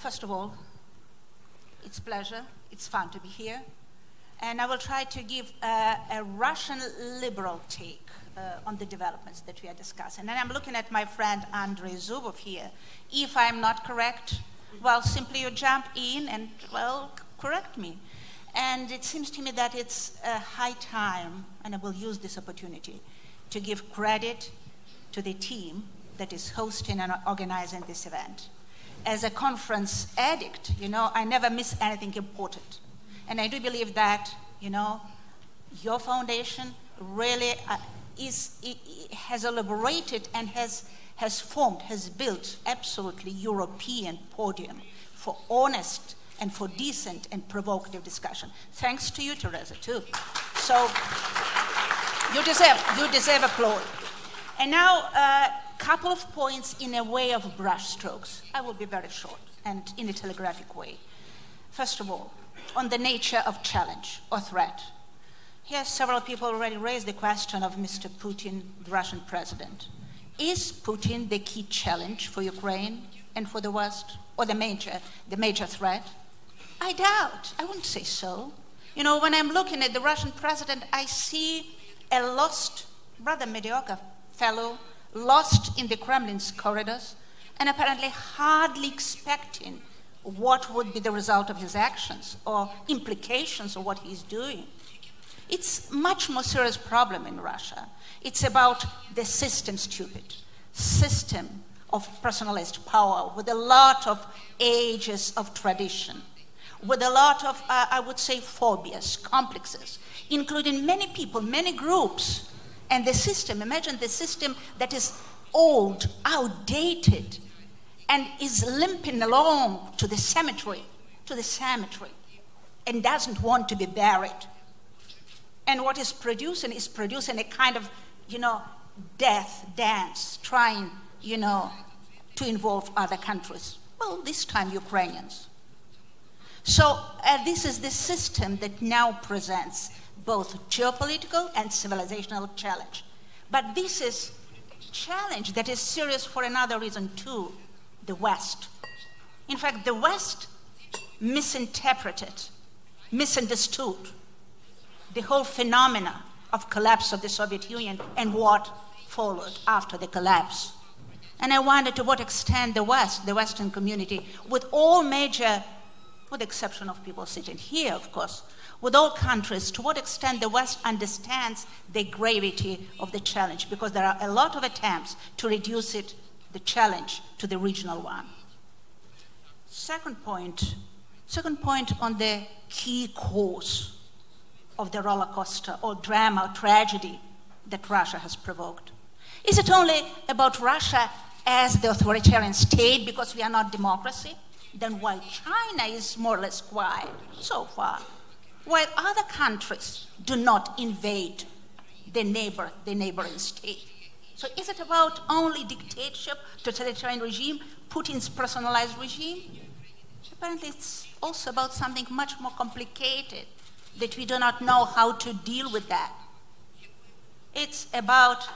First of all, it's a pleasure. It's fun to be here. And I will try to give a Russian liberal take on the developments that we are discussing. And I'm looking at my friend Andrei Zubov here. If I'm not correct, well, simply you jump in and, well, correct me. And it seems to me that it's a high time, and I will use this opportunity, to give credit to the team that is hosting and organizing this event. As a conference addict, I never miss anything important. And I do believe that, your foundation really has elaborated and has built absolutely European podium for honest and for decent and provocative discussion. Thanks to you, Teresa, too. So you deserve applause. And now, couple of points in a way of brushstrokes. I will be very short and in a telegraphic way. First of all, on the nature of challenge or threat. Here, several people already raised the question of Mr. Putin, the Russian president. Is Putin the key challenge for Ukraine and for the West, or the major threat? I doubt. I wouldn't say so. When I'm looking at the Russian president, I see a lost, rather mediocre fellow, lost in the Kremlin's corridors, and apparently hardly expecting what would be the result of his actions or implications of what he's doing. It's a much more serious problem in Russia. It's about the system of personalized power with a lot of ages of tradition, with a lot of, I would say, phobias, complexes, including many people, many groups. And the system, imagine the system that is old, outdated, and is limping along to the cemetery, and doesn't want to be buried. And what is producing a kind of, death dance, trying, to involve other countries. Well, this time Ukrainians. So this is the system that now presents both geopolitical and civilizational challenge. But this is challenge that is serious for another reason too, the West. In fact, the West misinterpreted, misunderstood the whole phenomena of collapse of the Soviet Union and what followed after the collapse. And I wonder to what extent the West, the Western community, with all major, with the exception of people sitting here, of course, with all countries, to what extent the West understands the gravity of the challenge, because there are a lot of attempts to reduce the challenge, to the regional one. Second point on the key cause of the roller coaster or drama or tragedy that Russia has provoked. Is it only about Russia as the authoritarian state because we are not democracy? Then why China is more or less quiet so far? While other countries do not invade the neighboring state. So is it about only dictatorship, totalitarian regime, Putin's personalized regime? Apparently it's also about something much more complicated that we do not know how to deal with that. It's about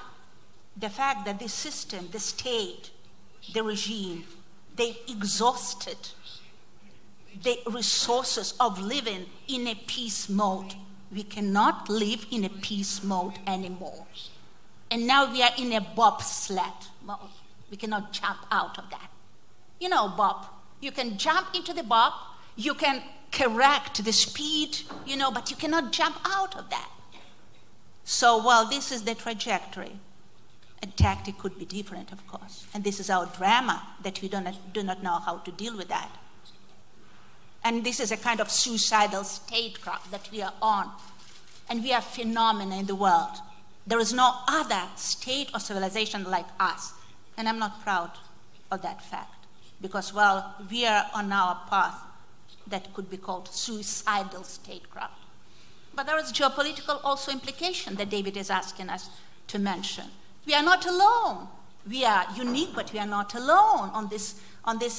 the fact that the system, the state, the regime, they exhausted the resources of living in a peace mode. We cannot live in a peace mode anymore. And now we are in a bobsled mode. We cannot jump out of that. Bob, you can jump into the bob, you can correct the speed, but you cannot jump out of that. So while this is the trajectory, a tactic could be different, of course. And this is our drama, that we do not know how to deal with that. And this is a kind of suicidal statecraft that we are on. And we are phenomena in the world. There is no other state or civilization like us. And I'm not proud of that fact. Because, well, we are on our path that could be called suicidal statecraft. But there is geopolitical also implication that David is asking us to mention. We are not alone. We are unique, but we are not alone on this,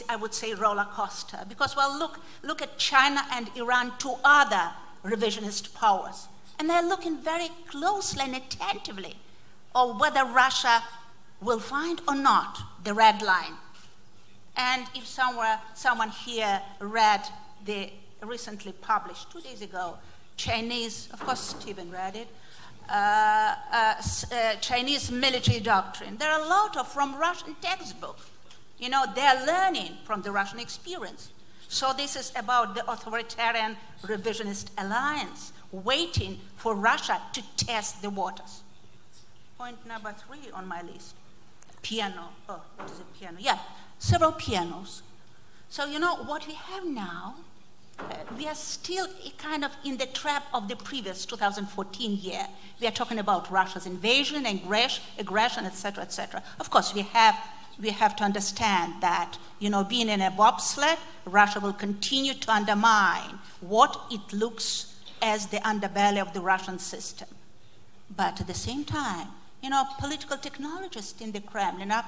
I would say, roller coaster. Because, well, look at China and Iran, two other revisionist powers. And they're looking very closely and attentively on whether Russia will find or not the red line And if someone here read the recently published, 2 days ago, Chinese, of course Stephen read it, Chinese military doctrine. There are a lot of from Russian textbooks. You know, they're learning from the Russian experience. So this is about the authoritarian revisionist alliance, waiting for Russia to test the waters. Point number 3 on my list, piano. Oh, what is a piano? Yeah, several pianos. So you know what we have now, we are still kind of in the trap of the previous 2014 year. We are talking about Russia's invasion, aggression, etc., etc. Of course, we have to understand that, you know, being in a bobsled, Russia will continue to undermine what it looks as the underbelly of the Russian system. But at the same time, you know, political technologists in the Kremlin are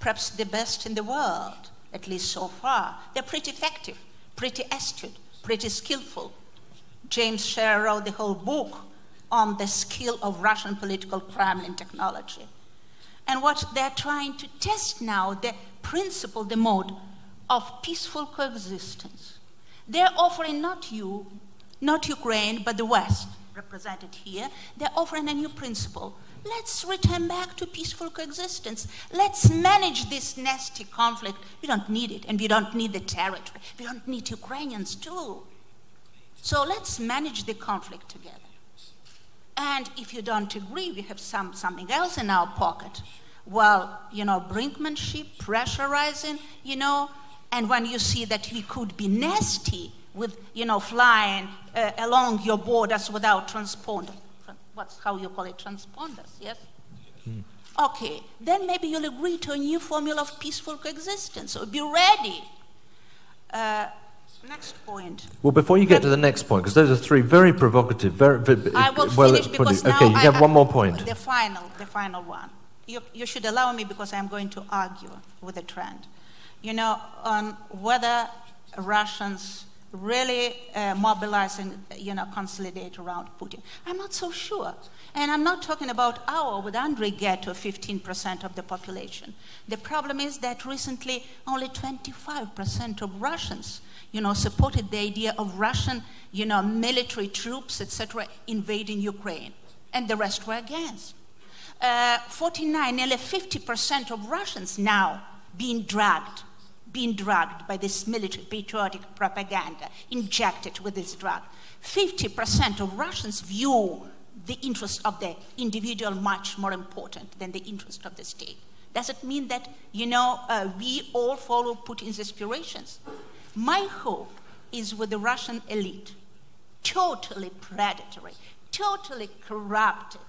perhaps the best in the world, at least so far. They're pretty effective, pretty astute, pretty skillful. James Scher wrote the whole book on the skill of Russian political Kremlin technology. And what they're trying to test now, the principle, the mode of peaceful coexistence. They're offering not Ukraine, but the West, represented here. They're offering a new principle. Let's return back to peaceful coexistence. Let's manage this nasty conflict. We don't need it, and we don't need the territory. We don't need Ukrainians too. So let's manage the conflict together. And if you don't agree, we have something else in our pocket. Well, you know, brinkmanship, pressurizing, you know, and when you see that we could be nasty with, you know, flying along your borders without transponders. What's how you call it, transponders, yes? Mm. Okay, then maybe you'll agree to a new formula of peaceful coexistence, so be ready. Next point. Well, before you get to the next point, because those are 3 very provocative, I will finish because now okay, you have one more point. The final one. You should allow me because I'm going to argue with the trend. You know, on whether Russians really mobilizing, you know, consolidate around Putin. I'm not so sure. And I'm not talking about with Andrei get to 15% of the population. The problem is that recently only 25% of Russians, you know, supported the idea of Russian, you know, military troops, etc., invading Ukraine. And the rest were against. 49, nearly 50% of Russians now being dragged by this military patriotic propaganda, injected with this drug. 50% of Russians view the interest of the individual much more important than the interest of the state. Does it mean that, you know, we all follow Putin's aspirations? My hope is with the Russian elite, totally predatory, totally corrupted,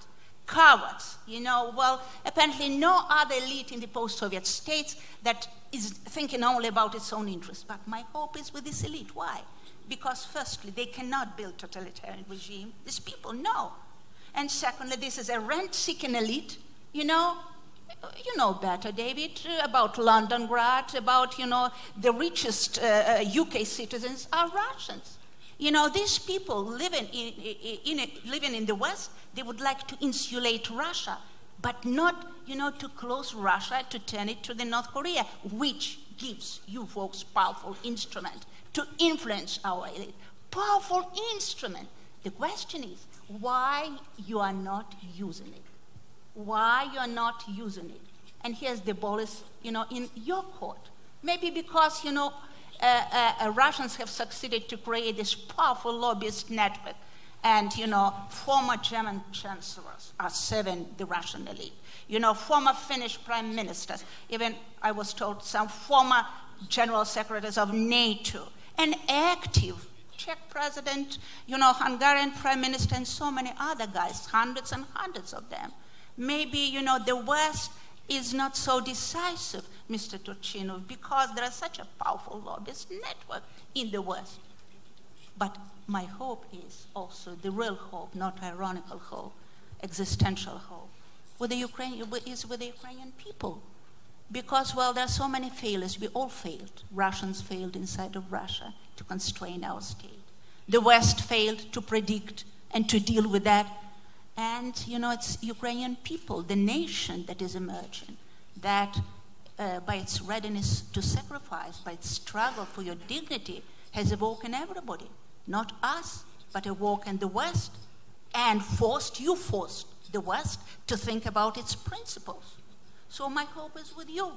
cowards, you know, well, apparently no other elite in the post-Soviet states that is thinking only about its own interests. But my hope is with this elite. Why? Because firstly, they cannot build totalitarian regime. These people know. And secondly, this is a rent-seeking elite. You know better, David, about Londongrad, about, you know, the richest UK citizens are Russians. You know, these people living in the West, they would like to insulate Russia, but not, you know, to close Russia, to turn it to the North Korea, which gives you folks powerful instrument to influence our elite. Powerful instrument. The question is, why you are not using it? Why you are not using it? And here's the ball is, you know, in your court. Maybe because, you know, Russians have succeeded to create this powerful lobbyist network. And, you know, former German chancellors are serving the Russian elite. You know, former Finnish prime ministers, even, I was told, some former general secretaries of NATO, an active Czech president, you know, Hungarian prime minister, and so many other guys, hundreds and hundreds of them. Maybe, you know, the West is not so decisive, Mr. Turchinov, because there is such a powerful lobbyist network in the West. But my hope is also the real hope, not ironical hope, existential hope, with the Ukrainian people. Because, well, there are so many failures. We all failed. Russians failed inside of Russia to constrain our state. The West failed to predict and to deal with that. And, you know, it's Ukrainian people, the nation that is emerging, that by its readiness to sacrifice, by its struggle for your dignity, has awoken everybody, not us, but awoken the West, and forced the West to think about its principles. So my hope is with you.